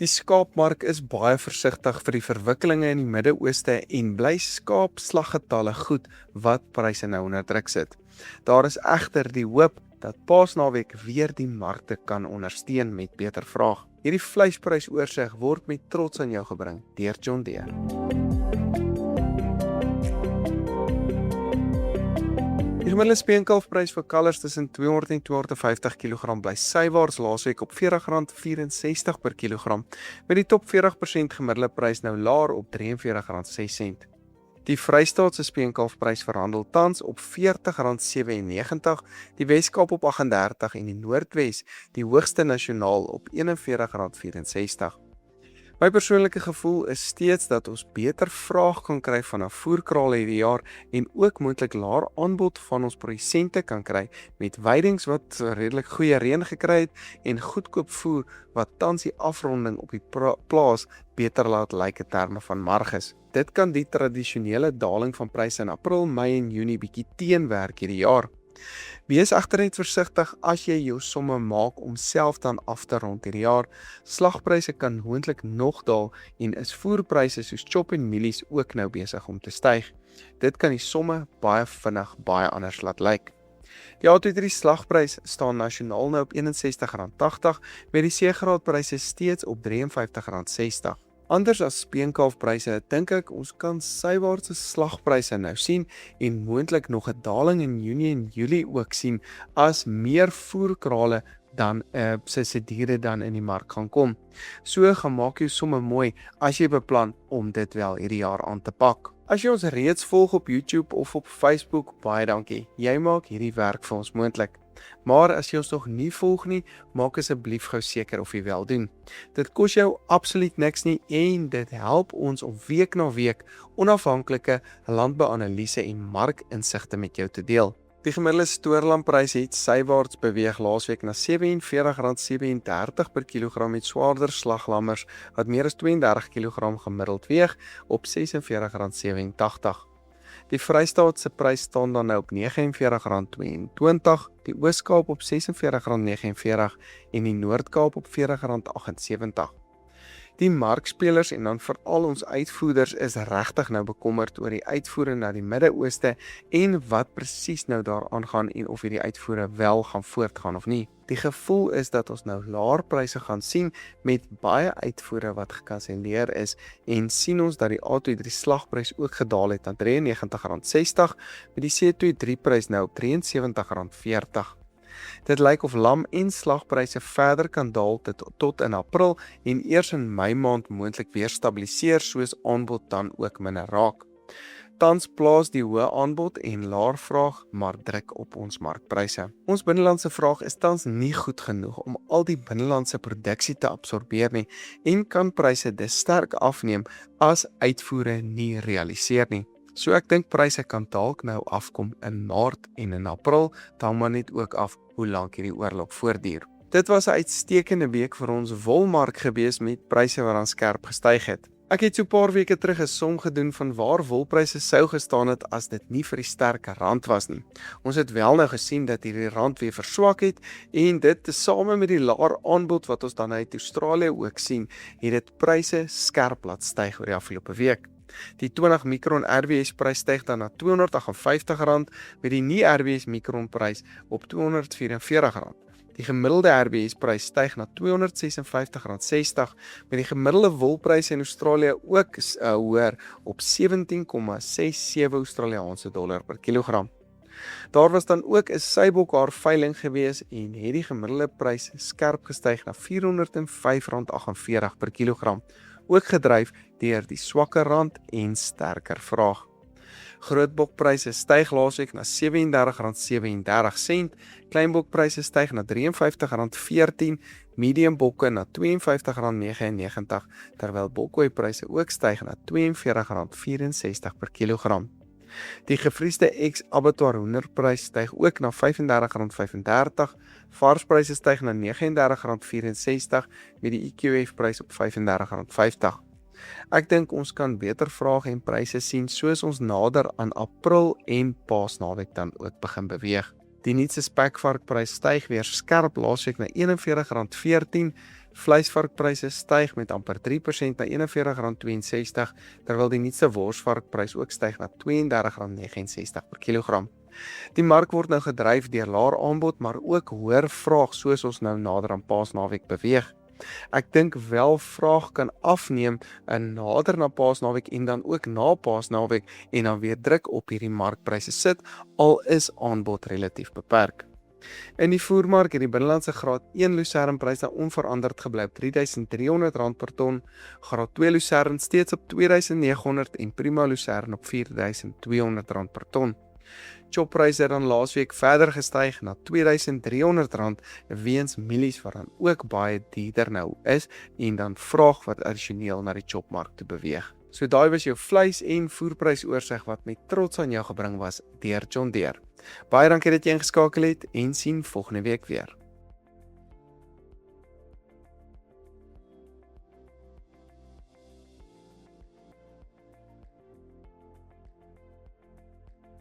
Die skaapmark is baie versigtig vir die verwikkelinge in die Midde-Ooste en bly skaapslaggetalle goed wat pryse nou onder druk sit. Daar is egter die hoop dat Paasnaweek weer die markte kan ondersteun met beter vraag. Hierdie vleisprysoorsit word met trots aan jou gebring deur John Deere. Die gemiddelde speenkalfprys vir kalvers tussen 200 en 250 kg bly sywaarts laasweek op R40.64 per kilogram, met die top 40% gemiddelde prys nou laer op R43.06. Die Vrystaatse speenkalfprys verhandel tans op R40.97, die Weskaap op 38 en die Noordwes, die hoogste nasionaal op R41.64. My persoonlike gevoel is steeds dat ons beter vraag kan kry van 'n voerkrale hierdie jaar en ook moontlik laer aanbod van ons produsente kan kry met weidings wat redelik goeie reën gekry het en goedkoop voer wat tans die afronding op die plaas beter laat lyk in terme van marges. Dit kan die tradisionele daling van pryse in April, Mei en Junie bietjie teenwerk hierdie jaar. Wees egter net versigtig as jy jou somme maak om self dan af te rond hierdie jaar. Slagpryse kan moontlik nog daal en is voerpryse soos chop en mielies ook nou besig om te styg. Dit kan die somme baie vinnig baie anders laat lyk. Die A23 slagprys staan nasionaal nou op R61.80 met die C-graadpryse steeds op R53.60. Anders as speenkalfpryse, dink ek ons kan sywaartse slagpryse nou sien en moontlik nog 'n daling in Junie en Julie ook sien as meer voerkrale dan se diere dan in die mark gaan kom. So gaan maak jou somme mooi as jy beplan om dit wel hierdie jaar aan te pak. As jy ons reeds volg op YouTube of op Facebook, baie dankie. Jy maak hierdie werk vir ons moontlik. Maar as jy ons nog nie volg nie, maak asseblief gou seker of jy wel doen. Dit kos jou absoluut niks nie en dit help ons om week na week onafhanklike landbouanalise en markinsigte met jou te deel. Die gemiddelde stoorlampryse het sywaarts beweeg laasweek na R47.37 per kilogram met swaarder slaglammers wat meer as 32 kg gemiddeld weeg op R46.87. Die Vrystaatse prys staan dan nou op R49.22, die Ooskaap op R46.49 en die Noord-Kaap op R40.78. Die markspelers en dan veral ons uitvoerders is regtig nou bekommerd oor die uitvoere na die Midde-Ooste en wat presies nou daar aangaan en of hierdie uitvoere wel gaan voortgaan of nie. Die gevoel is dat ons nou laer pryse gaan sien met baie uitvoere wat gekanselleer is en sien ons dat die A23 slagprys ook gedaal het aan R93.60 met die C23 prys nou op R73.40. Dit lyk of lam- en slagpryse verder kan daal tot in April en eers in Mei maand moontlik weer stabiliseer soos aanbod dan ook minder raak. Tans plaas die hoë aanbod en laer vraag maar druk op ons markpryse. Ons binnelandse vraag is tans nie goed genoeg om al die binnelandse produksie te absorbeer nie en kan pryse dus sterk afneem as uitvoere nie realiseer nie. So ek dink pryse kan dalk nou afkom in Maart en in April, dan maar net ook af hoe lank hierdie oorlog voortduur. Dit was 'n uitstekende week vir ons wolmark gewees met pryse wat aan skerp gestyg het. Ek het so 'n paar weke terug 'n som gedoen van waar wolpryse sou gestaan het as dit nie vir die sterk rand was nie. Ons het wel nou gesien dat hierdie rand weer verswak het en dit tesame met die laer aanbod wat ons dan uit Australië ook sien, het dit pryse skerp laat styg oor die afgelope week. Die 20 mikron RWS prys styg dan na R258 met die nie RWS mikron prys op R244. Die gemiddelde RWS prys styg na R256.60 met die gemiddelde wolpryse in Australië ook hoër op 17,67 Australiese dollar per kilogram. Daar was dan ook 'n sybokhaar veiling gewees en het die gemiddelde prys skerp gestyg na R405.48 per kilogram. Ook gedryf deur die swakker rand en sterker vraag. Grootbokpryse styg laasweek na R37.37, kleinbokpryse styg na R53.14, mediumbokke na R52.99, terwyl bokkooipryse ook styg na R42.64 per kilogram. Die gevriesde ex-abattoir hoenderprys styg ook na R35.35, varspryse styg na R39.64 met die EQF-prys op R35.50. Ek dink ons kan beter vraag en pryse sien soos ons nader aan April en Paasnaweek dan ook begin beweeg. Die nuutste spekvarkprys styg weer skerp laasweek na R41.14, Vleisvarkpryse styg met amper 3% na R41,62, terwyl die nuutste worsvarkprys ook styg na R32,69 per kilogram. Die mark word nou gedryf deur laer aanbod, maar ook hoër vraag soos ons nou nader aan Paasnaweek beweeg. Ek dink wel vraag kan afneem nader na Paasnaweek en dan ook na Paasnaweek en dan weer druk op hierdie markpryse sit, al is aanbod relatief beperk. In die voermark het die binnelandse graad 1 lucernprys onveranderd gebly op R3,300 per ton, graad 2 lucern steeds op R2,900 en prima lucern op R4,200 per ton. Choppryse het dan laasweek verder gestyg na R2,300 weens mielies wat dan ook baie duurder nou is en dan vraag wat addisioneel na die chopmark te beweeg. So daai was jou vleis- en voerprysoorsig wat met trots aan jou gebring was deur John Deere. Baie dankie dat jy ingeskakel het en sien volgende week weer.